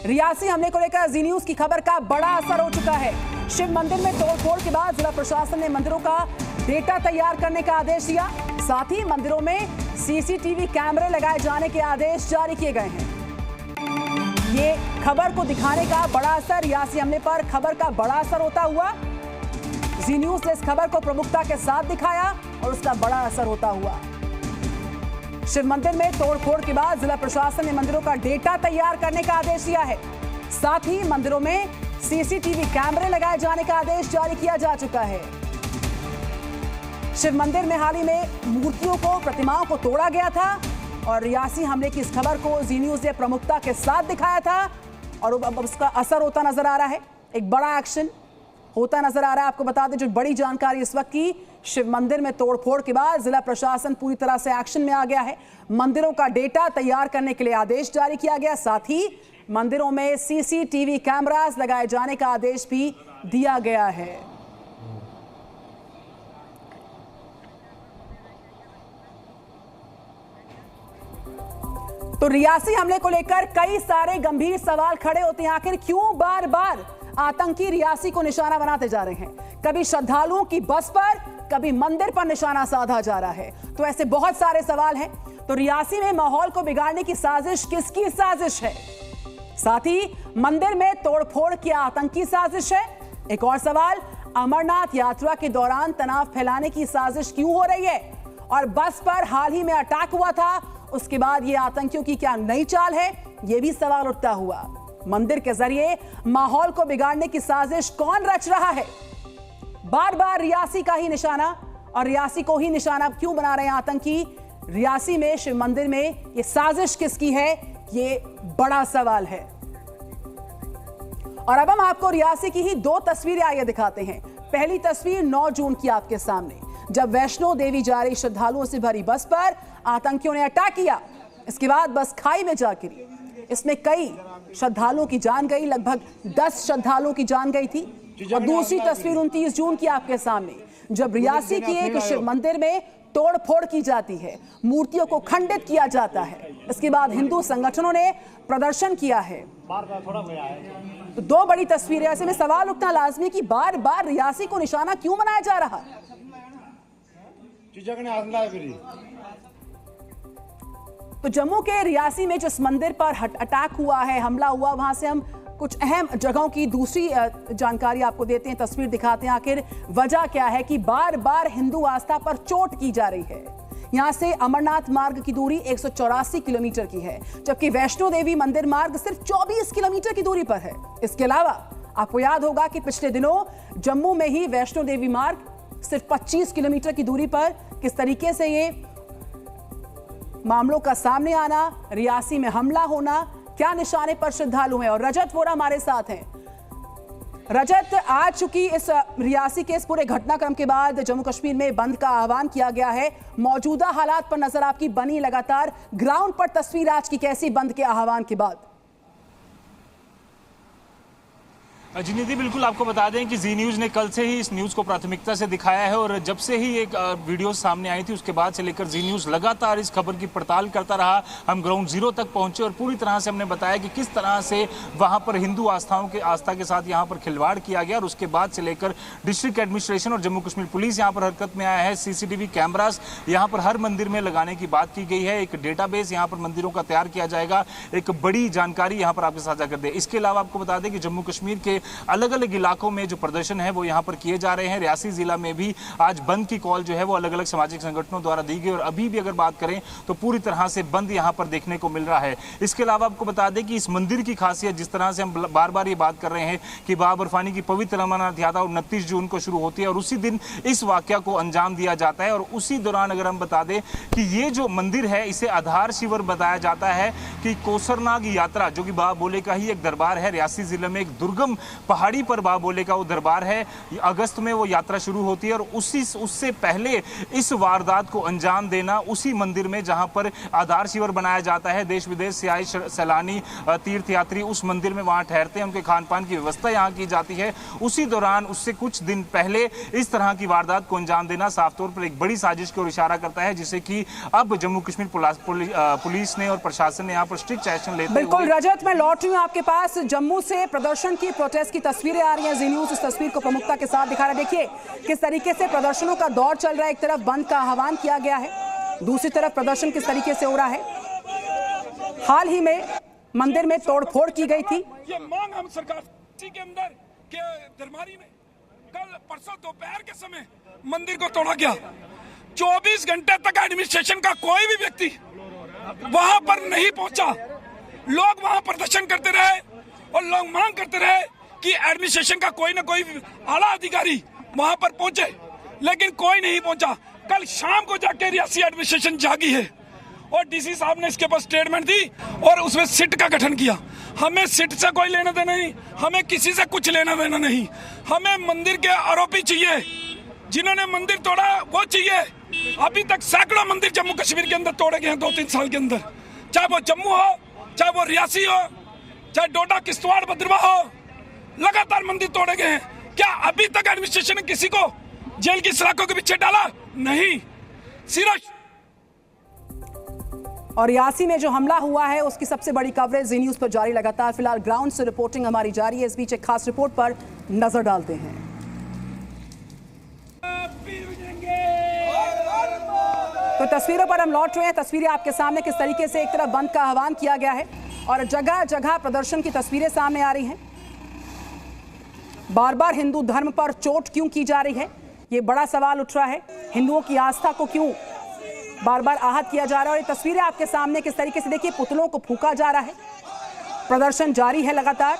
रियासी हमले को लेकर जी न्यूज की खबर का बड़ा असर हो चुका है। शिव मंदिर में तोड़फोड़ के बाद जिला प्रशासन ने मंदिरों का डेटा तैयार करने का आदेश दिया। साथ ही मंदिरों में सीसीटीवी कैमरे लगाए जाने के आदेश जारी किए गए हैं। ये खबर को दिखाने का बड़ा असर, रियासी हमले पर खबर का बड़ा असर होता हुआ जी न्यूज ने इस खबर को प्रमुखता के साथ दिखाया और उसका बड़ा असर होता हुआ। शिव मंदिर में तोड़फोड़ के बाद जिला प्रशासन ने मंदिरों का डेटा तैयार करने का आदेश दिया है। साथ ही मंदिरों में सीसीटीवी कैमरे लगाए जाने का आदेश जारी किया जा चुका है। शिव मंदिर में हाल ही में मूर्तियों को, प्रतिमाओं को तोड़ा गया था और रियासी हमले की इस खबर को जी न्यूज ने प्रमुखता के साथ दिखाया था और अब उसका असर होता नजर आ रहा है। एक बड़ा एक्शन होता नजर आ रहा है। आपको बता दें जो बड़ी जानकारी इस वक्त की, शिव मंदिर में तोड़फोड़ के बाद जिला प्रशासन पूरी तरह से एक्शन में आ गया है। मंदिरों का डेटा तैयार करने के लिए आदेश जारी किया गया। साथ ही मंदिरों में सीसीटीवी कैमरास लगाए जाने का आदेश भी दिया गया है। तो रियासी हमले को लेकर कई सारे गंभीर सवाल खड़े होते हैं। आखिर क्यों बार बार आतंकी रियासी को निशाना बनाते जा रहे हैं? कभी श्रद्धालुओं की बस पर, कभी मंदिर पर निशाना साधा जा रहा है। तो ऐसे बहुत सारे सवाल हैं। तो रियासी में माहौल को बिगाड़ने की साजिश किसकी साजिश है? साथ ही मंदिर में तोड़फोड़ की आतंकी साजिश है। एक और सवाल, अमरनाथ यात्रा के दौरान तनाव फैलाने की साजिश क्यों हो रही है? और बस पर हाल ही में अटैक हुआ था, उसके बाद ये आतंकियों की क्या नई चाल है? ये भी सवाल उठता हुआ। मंदिर के जरिए माहौल को बिगाड़ने की साजिश कौन रच रहा है? बार बार रियासी का ही निशाना, और रियासी को ही निशाना क्यों बना रहे हैं आतंकी? रियासी में शिव मंदिर में ये साजिश किसकी है? ये बड़ा सवाल है। और अब हम आपको रियासी की ही दो तस्वीरें आइए दिखाते हैं। पहली तस्वीर 9 जून की आपके सामने, जब वैष्णो देवी जा रही श्रद्धालुओं से भरी बस पर आतंकियों ने अटैक किया। इसके बाद बस खाई में जा गिरी। इसमें कई श्रद्धालुओं की जान गई, लगभग 10 श्रद्धालुओं की जान गई थी। और दूसरी तस्वीर 29 जून की आपके सामने, जब रियासी के एक शिव मंदिर में तोड़फोड़ की जाती है, मूर्तियों को खंडित किया जाता है। इसके बाद हिंदू संगठनों ने प्रदर्शन किया है। तो दो बड़ी तस्वीरें। ऐसे में सवाल उठना लाजमी कि बार बार रियासी को निशाना क्यों बनाया जा रहा? तो जम्मू के रियासी में जिस मंदिर पर अटैक हुआ है, हमला हुआ, वहां से हम कुछ अहम जगहों की दूसरी जानकारी आपको देते हैं, तस्वीर दिखाते हैं। आखिर वजह क्या है कि बार बार हिंदू आस्था पर चोट की जा रही है? यहां से अमरनाथ मार्ग की दूरी 184 किलोमीटर की है, जबकि वैष्णो देवी मंदिर मार्ग सिर्फ 24 किलोमीटर की दूरी पर है। इसके अलावा आपको याद होगा कि पिछले दिनों जम्मू में ही वैष्णो देवी मार्ग सिर्फ 25 किलोमीटर की दूरी पर किस तरीके से ये मामलों का सामने आना, रियासी में हमला होना, क्या निशाने पर श्रद्धालु हैं। और रजत वोरा हमारे साथ हैं। रजत, आज चूंकि इस रियासी के इस पूरे घटनाक्रम के बाद जम्मू कश्मीर में बंद का आह्वान किया गया है, मौजूदा हालात पर नजर आपकी बनी लगातार, ग्राउंड पर तस्वीर आज की कैसी बंद के आह्वान के बाद? जी निधि, बिल्कुल आपको बता दें कि जी न्यूज़ ने कल से ही इस न्यूज़ को प्राथमिकता से दिखाया है और जब से ही एक वीडियो सामने आई थी उसके बाद से लेकर जी न्यूज़ लगातार इस खबर की पड़ताल करता रहा। हम ग्राउंड जीरो तक पहुंचे और पूरी तरह से हमने बताया कि किस तरह से वहां पर हिंदू आस्था के साथ यहां पर खिलवाड़ किया गया। और उसके बाद से लेकर डिस्ट्रिक्ट एडमिनिस्ट्रेशन और जम्मू कश्मीर पुलिस यहाँ पर हरकत में आया है। सीसीटीवी कैमरास यहाँ पर हर मंदिर में लगाने की बात की गई है। एक डेटाबेस यहाँ पर मंदिरों का तैयार किया जाएगा। एक बड़ी जानकारी यहाँ पर आपके साझा कर दे। इसके अलावा आपको बता दें कि जम्मू कश्मीर के अलग अलग इलाकों में जो प्रदर्शन है वो यहाँ पर किए जा रहे हैं। रियासी जिला में भी आज बंद की कॉल जो है वो अलग अलग सामाजिक संगठनों द्वारा दी गई और अभी भी अगर बात करें तो पूरी तरह से बंद यहाँ पर देखने को मिल रहा है। इसके अलावा आपको बता दें कि इस मंदिर की खासियत, जिस तरह से हम बार बार ये बात कर रहे हैं कि बाबा बर्फानी की पवित्र अमरनाथ यात्रा 29 जून को शुरू होती है और उसी दिन इस वाकया को अंजाम दिया जाता है। और उसी दौरान अगर हम बता दें कि ये जो मंदिर है इसे आधार शिविर बताया जाता है कि कोसरनाग यात्रा, जो कि बाबा बोले का ही एक दरबार है, रियासी जिले में एक दुर्गम पहाड़ी पर बाबोले का वो दरबार है। अगस्त में वो यात्रा शुरू होती है और उससे पहले इस वारदात को अंजाम देना उसी मंदिर में जहां पर आधार शिविर बनाया जाता है। देश विदेश से आए सैलानी तीर्थयात्री उस मंदिर में वहां ठहरते हैं, उनके खान पान की व्यवस्था यहाँ की जाती है। उसी दौरान उससे कुछ दिन पहले इस तरह की वारदात को अंजाम देना साफ तौर पर एक बड़ी साजिश की ओर इशारा करता है, जिसे कि अब जम्मू कश्मीर पुलिस ने और प्रशासन ने यहाँ पर स्ट्रिक्ट एक्शन लेते हैं। बिल्कुल रजत, मैं लौट रही हूँ आपके पास। जम्मू से प्रदर्शन की प्रोटेस्ट की तस्वीरें आ रही हैं। जी न्यूज़ इस तस्वीर को प्रमुखता के साथ दिखा रहा है। देखिए किस तरीके से प्रदर्शनों का दौर चल रहा है। एक तरफ बंद का आह्वान किया गया है, दूसरी तरफ प्रदर्शन किस तरीके से हो रहा है। हाल ही में मंदिर में तोड़फोड़ की गई थी। ये मांग हम सरकार के अंदर के दरबारी में कल परसों दोपहर के समय मंदिर को तोड़ा गया। 24 घंटे तक एडमिनिस्ट्रेशन का कोई भी व्यक्ति वहां पर नहीं पहुंचा। लोग वहां प्रदर्शन करते रहे और लोग मांग करते रहे कि एडमिनिस्ट्रेशन का कोई ना कोई आला अधिकारी वहां पर पहुंचे, लेकिन कोई नहीं पहुंचा। कल शाम को जाके रियासी एडमिनिस्ट्रेशन जागी है और डीसी साहब ने इसके ऊपर स्टेटमेंट दी और उसमें सिट का गठन किया। हमें सिट से कोई लेना देना नहीं, हमें किसी से कुछ लेना देना नहीं। हमें मंदिर के आरोपी चाहिए, जिन्होंने मंदिर तोड़ा वो चाहिए। अभी तक सैकड़ों मंदिर जम्मू कश्मीर के अंदर तोड़े गए हैं 2-3 साल के अंदर, चाहे वो जम्मू हो, चाहे वो रियासी हो, चाहे डोडा किश्तवाड़ भद्रवाह हो, लगातार मंदिर तोड़े गए हैं। क्या अभी तक एडमिनिस्ट्रेशन ने किसी को जेल की सलाखों के पीछे डाला? नहीं। सिर्फ और रियासी में जो हमला हुआ है उसकी सबसे बड़ी कवरेज जी न्यूज़ पर जारी लगातार। फिलहाल ग्राउंड से रिपोर्टिंग हमारी जारी है। इस बीच एक खास रिपोर्ट पर नजर डालते हैं। तो तस्वीरों पर हम लौट रहे हैं। तस्वीरें आपके सामने किस तरीके से एक तरफ बंद का आह्वान किया गया है और जगह जगह प्रदर्शन की तस्वीरें सामने आ रही हैं। बार बार हिंदू धर्म पर चोट क्यों की जा रही है, ये बड़ा सवाल उठ रहा है। हिंदुओं की आस्था को क्यों बार बार आहत किया जा रहा है। और ये तस्वीरें आपके सामने किस तरीके से, देखिए पुतलों को फूंका जा रहा है। प्रदर्शन जारी है लगातार।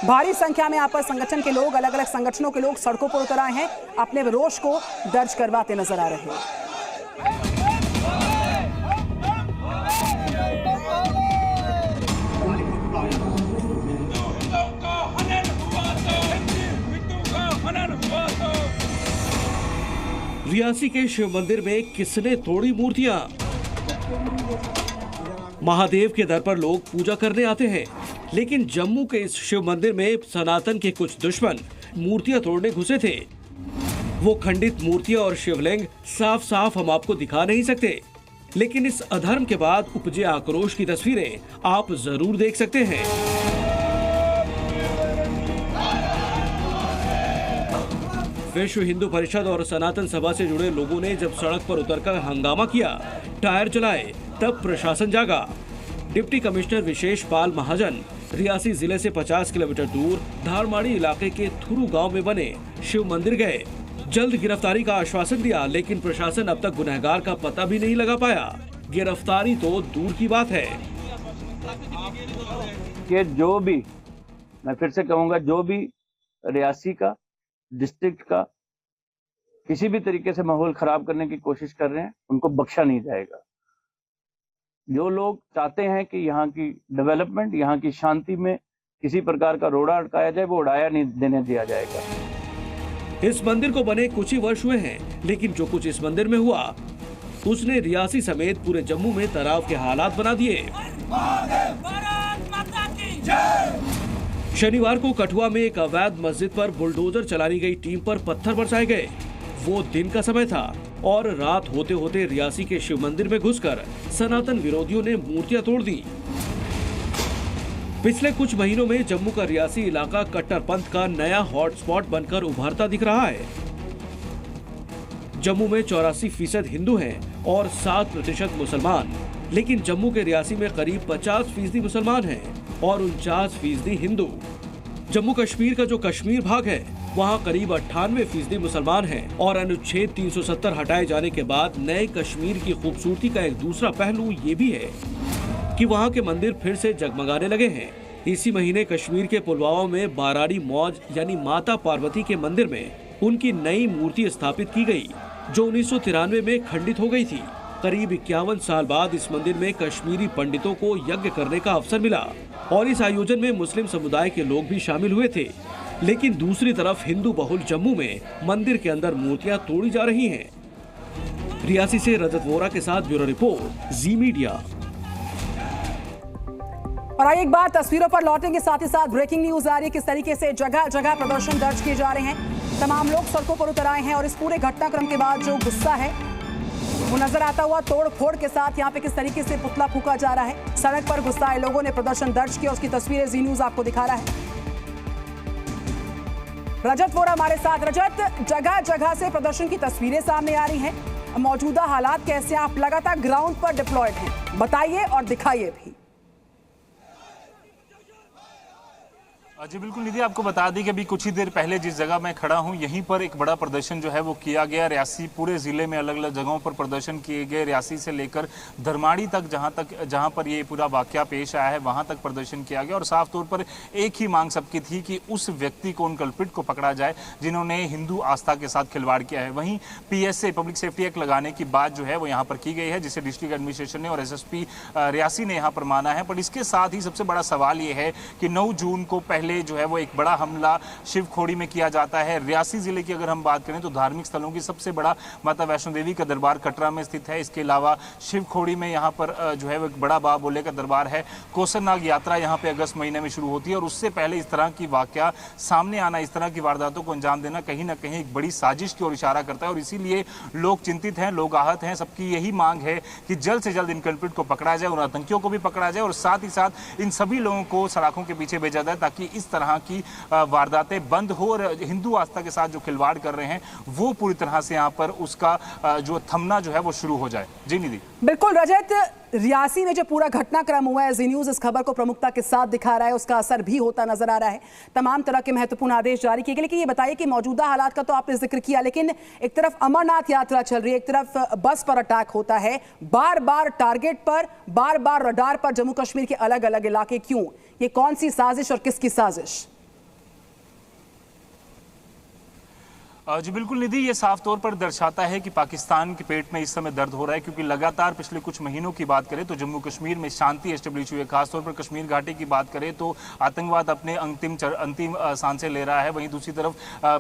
भारी संख्या में यहाँ पर संगठन के लोग, अलग अलग संगठनों के लोग सड़कों पर उतर आए हैं, अपने रोष को दर्ज करवाते नजर आ रहे हैं। रियासी के शिव मंदिर में किसने तोड़ी मूर्तियां? महादेव के दर पर लोग पूजा करने आते हैं, लेकिन जम्मू के इस शिव मंदिर में सनातन के कुछ दुश्मन मूर्तियां तोड़ने घुसे थे। वो खंडित मूर्तियां और शिवलिंग साफ साफ हम आपको दिखा नहीं सकते, लेकिन इस अधर्म के बाद उपजे आक्रोश की तस्वीरें आप जरूर देख सकते हैं। विश्व हिंदू परिषद और सनातन सभा से जुड़े लोगों ने जब सड़क पर उतरकर हंगामा किया, टायर जलाए, तब प्रशासन जागा। डिप्टी कमिश्नर विशेष पाल महाजन रियासी जिले से 50 किलोमीटर दूर धारमाड़ी इलाके के थुरू गांव में बने शिव मंदिर गए। जल्द गिरफ्तारी का आश्वासन दिया, लेकिन प्रशासन अब तक गुनहगार का पता भी नहीं लगा पाया। गिरफ्तारी तो दूर की बात है कि जो भी, मैं फिर से कहूंगा, जो भी रियासी का, डिस्ट्रिक्ट का किसी भी तरीके से माहौल खराब करने की कोशिश कर रहे हैं, उनको बख्शा नहीं जाएगा। जो लोग चाहते हैं कि यहाँ की डेवलपमेंट, यहाँ की शांति में किसी प्रकार का रोड़ा अटकाया जाए, वो उड़ाया नहीं देने दिया जाएगा। इस मंदिर को बने कुछ ही वर्ष हुए हैं, लेकिन जो कुछ इस मंदिर में हुआ उसने रियासी समेत पूरे जम्मू में तनाव के हालात बना दिए। शनिवार को कठुआ में एक अवैध मस्जिद पर बुलडोजर चलानी गई टीम पर पत्थर बरसाए गए। वो दिन का समय था और रात होते होते रियासी के शिव मंदिर में घुसकर सनातन विरोधियों ने मूर्तियां तोड़ दी। पिछले कुछ महीनों में जम्मू का रियासी इलाका कट्टरपंथ का नया हॉटस्पॉट बनकर उभरता दिख रहा है। जम्मू में 84% हिंदू हैं और 7% मुसलमान, लेकिन जम्मू के रियासी में करीब 50% मुसलमान हैं और 49% हिंदू। जम्मू कश्मीर का जो कश्मीर भाग है वहाँ करीब 98% मुसलमान हैं और अनुच्छेद 370 हटाए जाने के बाद नए कश्मीर की खूबसूरती का एक दूसरा पहलू ये भी है कि वहाँ के मंदिर फिर से जगमगाने लगे हैं। इसी महीने कश्मीर के पुलवामा में बाराड़ी मौज यानी माता पार्वती के मंदिर में उनकी नई मूर्ति स्थापित की गई, जो 1993 में खंडित हो गई थी। करीब 51 साल बाद इस मंदिर में कश्मीरी पंडितों को यज्ञ करने का अवसर मिला और इस आयोजन में मुस्लिम समुदाय के लोग भी शामिल हुए थे। लेकिन दूसरी तरफ हिंदू बहुल जम्मू में मंदिर के अंदर मूर्तियां तोड़ी जा रही हैं। रियासी से रजत वोरा के साथ ब्यूरो रिपोर्ट, जी मीडिया। और आइए एक बार तस्वीरों पर लौटेंगे, साथ ही साथ ब्रेकिंग न्यूज आ रही है किस तरीके से जगह जगह प्रदर्शन दर्ज किए जा रहे हैं। तमाम लोग सड़कों पर उतर आए हैं और इस पूरे घटनाक्रम के बाद जो गुस्सा है वो नजर आता हुआ तोड़ फोड़ के साथ यहाँ पे किस तरीके से पुतला फूंका जा रहा है। सड़क पर गुस्साए लोगों ने प्रदर्शन दर्ज किया, उसकी तस्वीरें जी न्यूज आपको दिखा रहा है। रजत वोरा हमारे साथ। रजत, जगह जगह से प्रदर्शन की तस्वीरें सामने आ रही हैं, मौजूदा हालात कैसे हैं? आप लगातार ग्राउंड पर डिप्लॉयड हैं, बताइए और दिखाइए भी। जी बिल्कुल निधि, आपको बता दें कि अभी कुछ ही देर पहले जिस जगह मैं खड़ा हूं यहीं पर एक बड़ा प्रदर्शन जो है वो किया गया। रियासी पूरे जिले में अलग अलग जगहों पर प्रदर्शन किए गए। रियासी से लेकर धरमाड़ी तक जहां पर ये पूरा वाकया पेश आया है वहां तक प्रदर्शन किया गया और साफ तौर पर एक ही मांग सबकी थी कि उस व्यक्ति को, उन कल्प्रिट को पकड़ा जाए जिन्होंने हिंदू आस्था के साथ खिलवाड़ किया है। वहीं PSA पब्लिक सेफ्टी एक्ट लगाने की बात जो है वो यहाँ पर की गई है, जिसे डिस्ट्रिक्ट एडमिनिस्ट्रेशन ने और SSP रियासी ने यहाँ पर माना है। पर इसके साथ ही सबसे बड़ा सवाल ये है कि 9 जून को पहले जो है वो एक बड़ा हमला शिवखोड़ी में किया जाता है। रियासी जिले की अगर हम बात करें तो धार्मिक स्थलों की सबसे बड़ा माता वैष्णो देवी का दरबार कटरा में स्थित है। इसके अलावा शिवखोड़ी में यहाँ पर जो है वो एक बड़ा बाबा बोले का दरबार है। कोसरनाग यात्रा यहाँ पे अगस्त महीने में शुरू होती है और उससे पहले इस तरह की वाकया सामने आना, इस तरह की वारदातों को अंजाम देना कहीं ना कहीं एक बड़ी साजिश की ओर इशारा करता है और इसीलिए लोग चिंतित हैं, लोग आहत हैं। सबकी यही मांग है कि जल्द से जल्द इन कल्प्रिट को पकड़ा जाए, उन आतंकियों को भी पकड़ा जाए और साथ ही साथ इन सभी लोगों को सलाखों के पीछे भेजा जाए ताकि इस तरह की वारदातें बंद हो और हिंदू आस्था के साथ जो खिलवाड़ कर रहे हैं वो पूरी तरह से यहाँ पर उसका जो थमना जो है वो शुरू हो जाए। जी निधि। बिल्कुल रजत, रियासी में जो पूरा घटनाक्रम हुआ है, जी न्यूज इस खबर को प्रमुखता के साथ दिखा रहा है, उसका असर भी होता नजर आ रहा है। तमाम तरह के महत्वपूर्ण आदेश जारी किए गए। लेकिन ये बताइए कि मौजूदा हालात का तो आपने जिक्र किया, लेकिन एक तरफ अमरनाथ यात्रा चल रही है, एक तरफ बस पर अटैक होता है, बार बार टारगेट पर, बार बार रडार पर जम्मू कश्मीर के अलग अलग इलाके। क्यों? ये कौन सी साजिश और किसकी साजिश? जी बिल्कुल निधि, ये साफ तौर पर दर्शाता है कि पाकिस्तान के पेट में इस समय दर्द हो रहा है, क्योंकि लगातार पिछले कुछ महीनों की बात करें तो जम्मू कश्मीर में शांति एस्टेब्लिश हुई है। खासतौर पर कश्मीर घाटी की बात करें तो आतंकवाद अपने अंतिम सांसें ले रहा है। वहीं दूसरी तरफ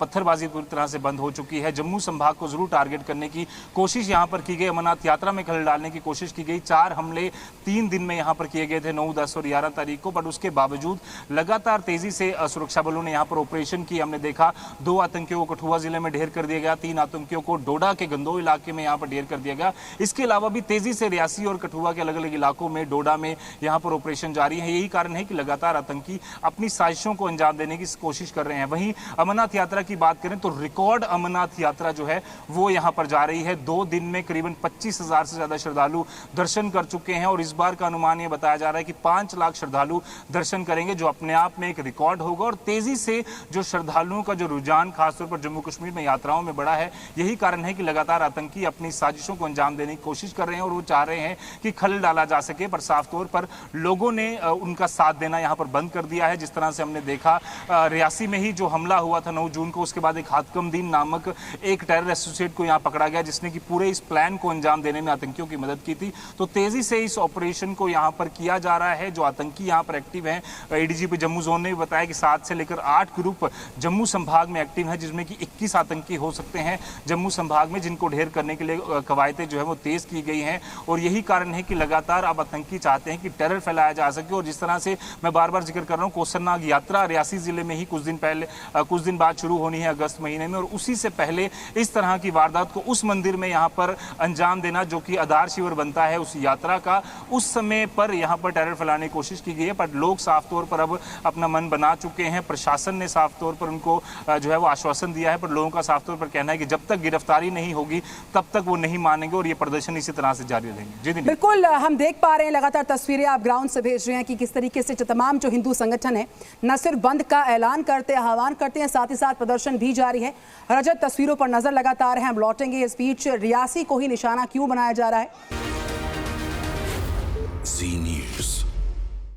पत्थरबाजी पूरी तरह से बंद हो चुकी है। जम्मू संभाग को जरूर टारगेट करने की कोशिश यहाँ पर की गई, अमरनाथ यात्रा में खलल डालने की कोशिश की गई। 4 हमले 3 दिन में यहाँ पर किए गए थे, 9, 10 और 11 तारीख को। बट उसके बावजूद लगातार तेजी से सुरक्षा बलों ने यहाँ पर ऑपरेशन की। हमने देखा 2 आतंकियों को कठुआ जिले में ढेर कर दिया गया, 3 आतंकियों को डोडा के गंदोह इलाके में यहाँ पर ढेर कर दिया गया। इसके अलावा भी तेजी से रियासी और कठुआ के अलग अलग इलाकों में, डोडा में यहाँ पर ऑपरेशन जारी है। यही कारण है कि लगातार आतंकी अपनी साजिशों को अंजाम देने की कोशिश कर रहे हैं। वहीं अमरनाथ यात्रा की बात करें तो रिकॉर्ड अमरनाथ यात्रा जो है वो यहाँ पर जा रही है। 2 दिन में करीबन 25,000 से ज्यादा श्रद्धालु दर्शन कर चुके हैं और इस बार का अनुमान ये बताया जा रहा है कि 5 लाख श्रद्धालु दर्शन करेंगे, जो अपने आप में एक रिकॉर्ड होगा। और तेजी से जो श्रद्धालुओं का जो रुझान खासतौर पर जम्मू कश्मीर में यात्राओं में बढ़ा है, यही कारण है कि लगातार आतंकी अपनी साजिशों को अंजाम देने की कोशिश कर रहे हैं और वो चाह रहे हैं कि खलल डाला जा सके। पर साफ तौर पर लोगों ने उनका साथ देना यहाँ पर बंद कर दिया है। जिस तरह से हमने देखा रियासी में ही जो हमला हुआ था 9 जून को, उसके बाद एक हातकमदीन नामक एक टेरर एसोसिएट को यहाँ पकड़ा गया जिसने कि पूरे इस प्लान को अंजाम देने में आतंकियों की मदद की थी। तो तेजी से इस ऑपरेशन को यहाँ पर किया जा रहा है। जो आतंकी यहाँ पर एक्टिव हैं, ADGP जम्मू जोन ने भी बताया कि 7 से लेकर 8 ग्रुप जम्मू संभाग में एक्टिव है, जिसमें कि 21 आतंकी हो सकते हैं जम्मू संभाग में, जिनको ढेर करने के लिए कवायतें जो है वो तेज की गई हैं। और यही कारण है कि लगातार अब आतंकी चाहते हैं कि टेरर फैलाया जा सके। और जिस तरह से मैं बार बार जिक्र कर रहा हूँ, कोसरनाग यात्रा रियासी जिले में ही कुछ दिन बाद शुरू होनी है अगस्त महीने में, और उसी से पहले इस तरह की वारदात को उस मंदिर में यहाँ पर अंजाम देना जो कि आधार शिविर बनता है उस यात्रा का, उस समय पर यहाँ पर टेरर फैलाने की कोशिश की गई है। पर लोग साफ तौर पर अब अपना मन बना चुके हैं। प्रशासन ने साफ तौर पर उनको जो है वो आश्वासन दिया है, पर लोगों का साफ तौर पर कहना है कि जब तक गिरफ्तारी नहीं होगी तब तक वो नहीं मानेंगे और ये प्रदर्शन इसी तरह से जारी रहेंगे। जी बिल्कुल, हम देख पा रहे हैं लगातार तस्वीरें आप ग्राउंड से भेज रहे हैं कि किस तरीके से तमाम जो हिंदू संगठन है न सिर्फ बंद का ऐलान करते हैं, आह्वान करते हैं, साथ ही साथ प्रदर्शन भी जारी है। रजत, तस्वीरों पर नजर लगातार है, हम लौटेंगे। इस बीच रियासी को ही निशाना क्यों बनाया जा रहा है? जी न्यूज़।